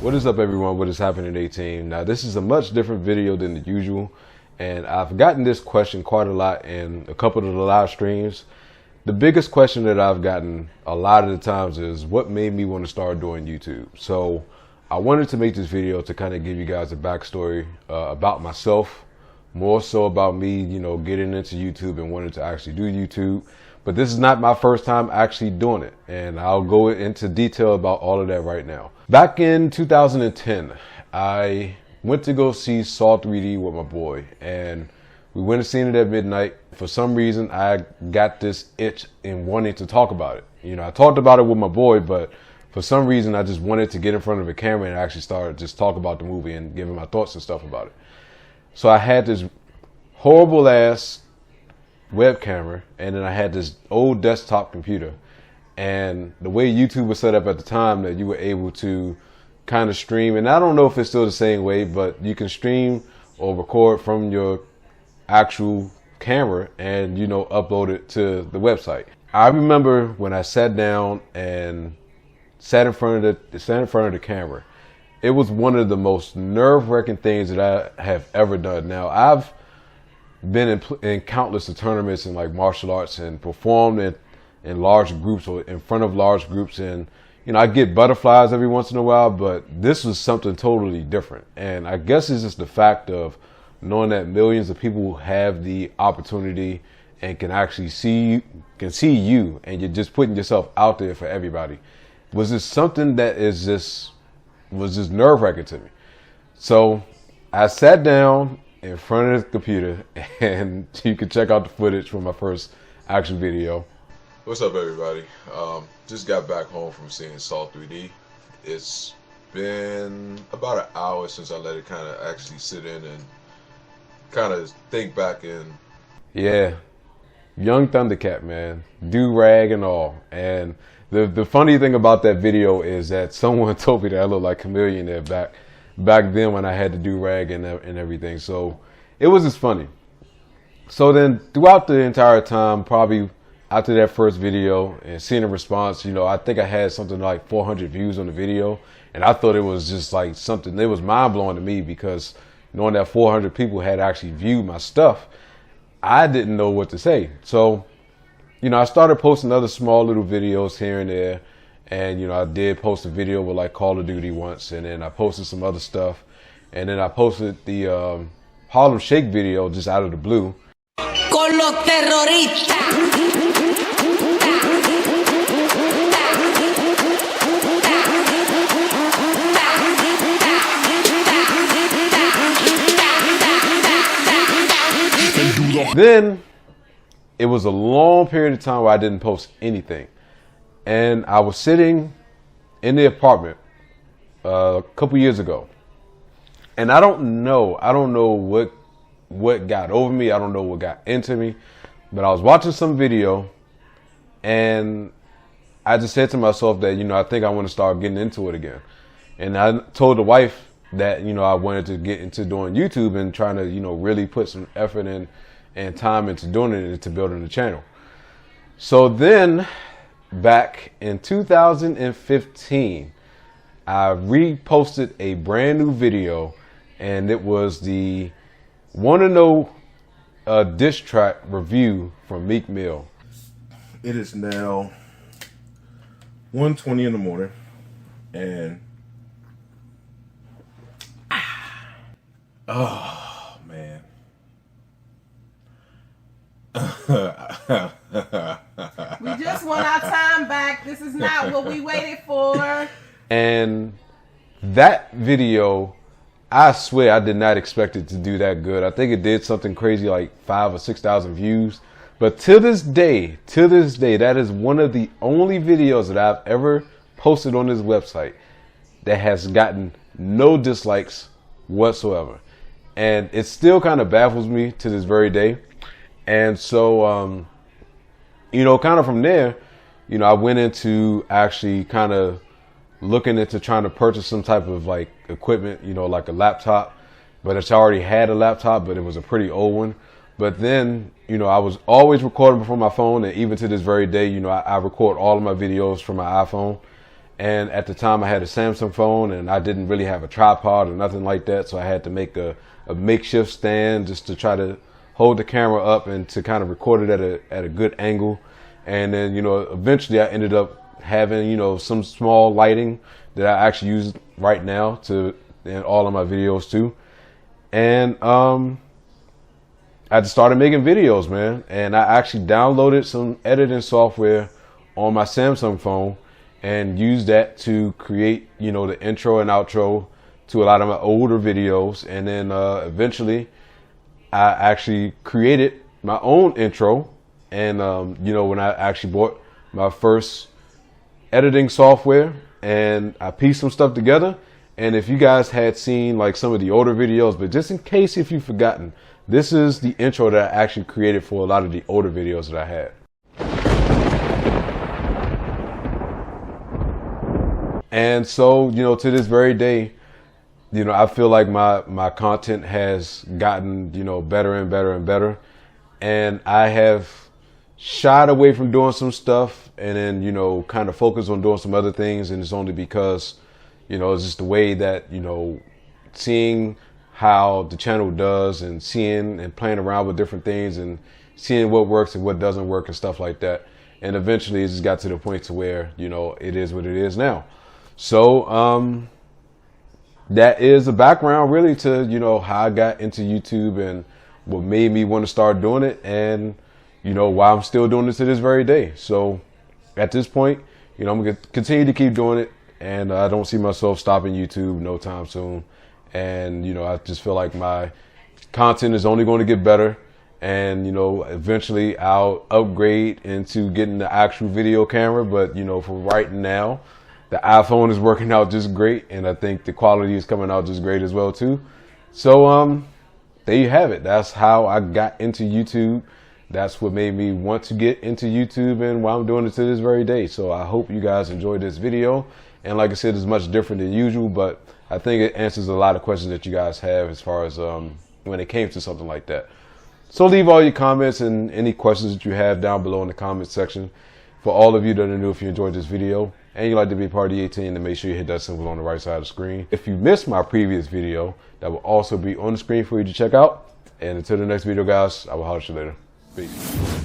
What is up, everyone? What is happening, 18? Now, this is a much different video than the usual, and I've gotten this question quite a lot in a couple of the live streams. The biggest question that I've gotten a lot of the times is what made me want to start doing YouTube. So I wanted to make this video to kind of give you guys a backstory about myself, more so about me, getting into YouTube and wanting to actually do YouTube. But this is not my first time actually doing it, and I'll go into detail about all of that right now. Back in 2010, I went to go see Saw 3D with my boy, and we went and seen it at midnight. For some reason, I got this itch in wanting to talk about it. I talked about it with my boy, but for some reason, I just wanted to get in front of a camera and actually start just talk about the movie and give him my thoughts and stuff about it. So I had this horrible ass web camera, and then I had this old desktop computer, and the way YouTube was set up at the time, that you were able to kind of stream, and I don't know if it's still the same way, but you can stream or record from your actual camera and upload it to the website. I remember when I sat down and sat in front of the camera, it was one of the most nerve-wracking things that I have ever done. Now, I've been in countless of tournaments in like martial arts and performed in large groups or in front of large groups, and I get butterflies every once in a while, but this was something totally different. And I guess it's just the fact of knowing that millions of people have the opportunity and can actually see you, and you're just putting yourself out there for everybody, was just something that was just nerve-wracking to me. So I sat down in front of the computer, and you can check out the footage from my first action video. What's up, everybody? Just got back home from seeing Saw 3D. It's been about an hour since I let it kind of actually sit in and kind of think back. And yeah, young Thundercat, man, do-rag and all. And the funny thing about that video is that someone told me that I looked like Chameleon there back then when I had the do-rag and everything. So it was just funny. So then throughout the entire time, probably after that first video and seeing the response, I think I had something like 400 views on the video, and I thought it was just like something, it was mind-blowing to me, because knowing that 400 people had actually viewed my stuff, I didn't know what to say. So I started posting other small little videos here and there. And, I did post a video with like Call of Duty once, and then I posted some other stuff. And then I posted the Harlem Shake video just out of the blue. Con los terroristas. Then it was a long period of time where I didn't post anything. And I was sitting in the apartment a couple years ago, and I don't know what got over me. I don't know what got into me, but I was watching some video, and I just said to myself that, I think I want to start getting into it again. And I told the wife that, I wanted to get into doing YouTube and trying to, really put some effort in and time into doing it, into building the channel. So then, back in 2015, I reposted a brand new video, and it was the Wanna Know diss track review from Meek Mill. It is now 1:20 in the morning, and oh man. We just want our time back. This is not what we waited for. And that video, I swear I did not expect it to do that good. I think it did something crazy like 5,000 or 6,000 views. But to this day, that is one of the only videos that I've ever posted on this website that has gotten no dislikes whatsoever. And it still kind of baffles me to this very day. And so, kind of from there, I went into actually kind of looking into trying to purchase some type of like equipment, like a laptop. But I already had a laptop, but it was a pretty old one. But then, I was always recording from my phone, and even to this very day, I record all of my videos from my iPhone. And at the time I had a Samsung phone and I didn't really have a tripod or nothing like that. So I had to make a makeshift stand just to try to hold the camera up and to kind of record it at a good angle. And then, you know, eventually I ended up having, you know, some small lighting that I actually use right now to in all of my videos too. And I just started making videos, man. And I actually downloaded some editing software on my Samsung phone and used that to create, you know, the intro and outro to a lot of my older videos. And then eventually I actually created my own intro. And, you know, when I actually bought my first editing software and I pieced some stuff together. And if you guys had seen like some of the older videos, but just in case if you've forgotten, this is the intro that I actually created for a lot of the older videos that I had. And so, you know, to this very day, you know, I feel like my content has gotten, you know, better and better and better. And I have shied away from doing some stuff and then, you know, kind of focused on doing some other things. And it's only because, you know, it's just the way that, you know, seeing how the channel does and seeing and playing around with different things and seeing what works and what doesn't work and stuff like that. And eventually it just got to the point to where, you know, it is what it is now. So that is the background really to, you know, how I got into YouTube and what made me want to start doing it and, you know, why I'm still doing this to this very day. So at this point, you know, I'm going to continue to keep doing it. And I don't see myself stopping YouTube no time soon. And, you know, I just feel like my content is only going to get better. And, you know, eventually I'll upgrade into getting the actual video camera. But, you know, for right now, the iPhone is working out just great. And I think the quality is coming out just great as well, too. So there you have it. That's how I got into YouTube. That's what made me want to get into YouTube and why I'm doing it to this very day. So I hope you guys enjoyed this video. And like I said, it's much different than usual, but I think it answers a lot of questions that you guys have as far as when it came to something like that. So leave all your comments and any questions that you have down below in the comment section. For all of you that are new, if you enjoyed this video and you'd like to be a part of the 18, then make sure you hit that symbol on the right side of the screen. If you missed my previous video, that will also be on the screen for you to check out. And until the next video, guys, I will holler at you later. Peace.